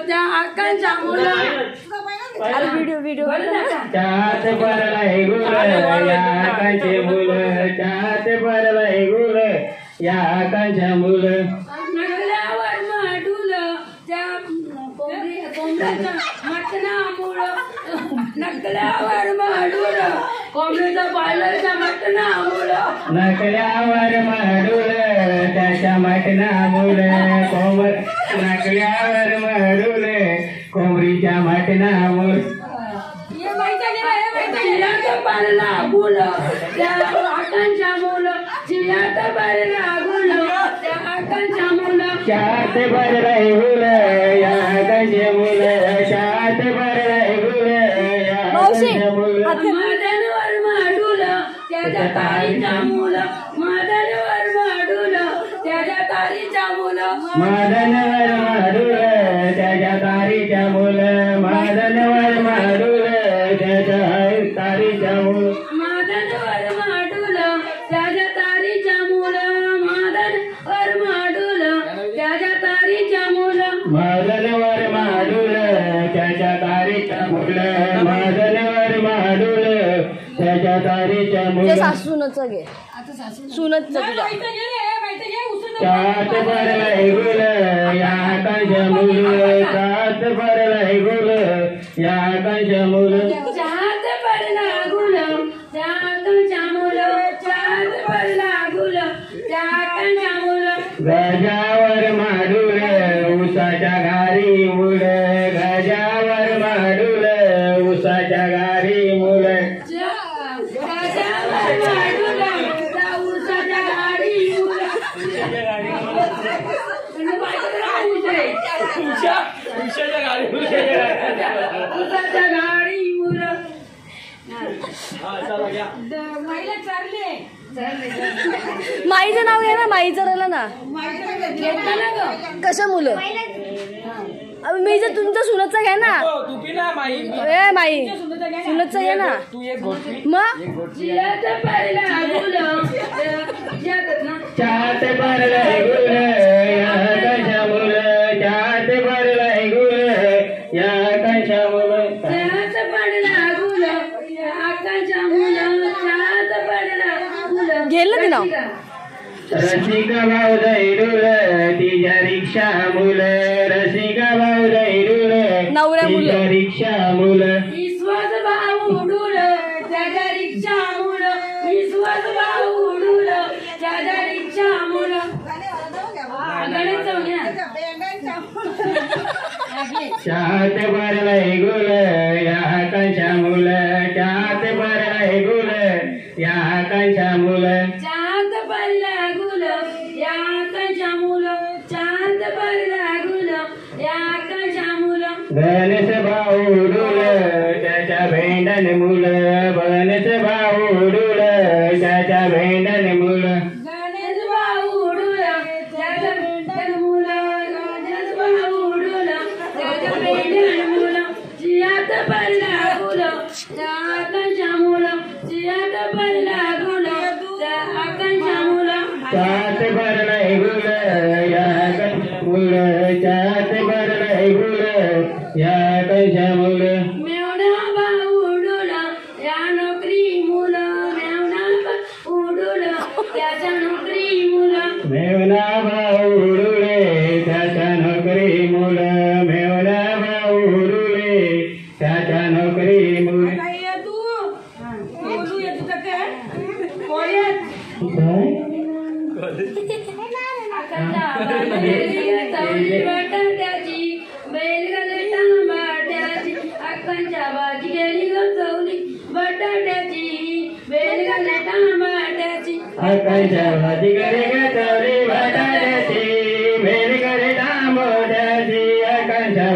त्या आकांक्षा मुलं व्हिडिओ चाहत भरलाय गुल या आकांचे मुलं चाहत भरलाय गुल या आकांच्या मुलं नगल्यावर माडूल त्या कोंबड्याचं मटणामुळं नगल्यावर माडूल कोंबड्याचं पालरच्या मटणामुळं नकल्यावर माडूल त्याच्या मटणामुळं नकल्यावर माडूल कोंबडीच्या मटणामुळं पारला गुल त्या आकांक्षा मुलं जियात पारला गुल त्या आकांक्षा मुलं चाहत भरलाय गुल या आकांचे मुलं चाहत भरलाय गुल या आकांच्या मुलं मदनवर माडूल त्याच्या तारीच्या मुलं मदनवर माडूल त्याच्या तारीच्या मुलं मदनवर माडूल त्याच्या तारीच्या मुलं मदनवर माडूल त्याच्या तारीच्या मुलं मदनवर माडूल त्याच्या तारीच्या मुलं मदनवर माडूल त्याच्या तारीच्या मुलं मदनवर माडूल त्याच्या तारीच्या मुलं मदनवर माडूल त्याच्या तारीच्या मुलं सुनचं घे सुनचं तुझ्या चाहत भरलाय गुल या आकांच्या मुलं चाहत भरलाय गुल या आकांच्या मुलं चाहत भरला गुल त्या आकांक्षा मुलं चाहत भरला गुल त्या आकांक्षा मुलं गजावर माडूल उसाच्या घारी मुलं गजावर माडूल उसाच्या घारी मुलं गजावर माडूल त्या उसाच्या गाडी मुलं उसाच्या गाडी मुलं महिला चालले माईचं नाव घे ना माईचं राहिलं ना कशा मुलं मी जर तुमचं सुनतचं घ्या ना ए माई सुनतचं घे ना मग चाहत भरलाय गुल या आकांच्या मुलं चाहत भरलाय गुल या आकांच्या मुलं गेलं ते नाव रसिका भाऊ दैरुल तिच्या रिक्षा मुलं रसिका भाऊ दैरुल नवऱ्या मुलं. तिच्या रिक्षा मुलं विश्वास भाऊ उडूल त्याच्या रिक्षा मुलं विश्वास भाऊ उडूल त्याच्या रिक्षा मुलं चाहत भरलाय गुल या आकांक्षा मुलं चाहत भरलाय गुल या आकांक्षा मुलं चांद पडला गुल या आकांक्षा मुलं चांद पडला गुल या आकांक्षा मुलं गणेश भाऊ उडूल त्याच्या भेंडन मुलं गणेश भाऊ उडूल त्याच्या भेंडन मुलं गणेश भाऊ उडूल त्याच्या पेंडन मुलं गणेश भाऊ उडूल त्याच्या पेंडन मुलं जियात पडला गुल त्या आकांक्षा मुलं जियात पडला गुल त्या आकांक्षा मुलं चाहत भरलाय गुल या आकांक्षा मुलं चाहत भरलाय गुल या आकांक्षा मुलं मेवणा भाऊ उडूल या नोकरी मुलं मेवणा भाऊ उडूल त्याच्या नोकरी मुलं मेवना भाऊ उडूले त्याच्या नोकरी मुलं मेवना भाऊ उडूले त्याच्या नोकरी मुलं बटाट्याची बैलगाडी टमाट्याची आकांच्या भाजी गेली गचवली बटाट्याची बैलगाडी टमाट्याची आकांच्या भाजी कडे गचवली बटाट्याची बेलकडे तांबोट्याची आकांच्या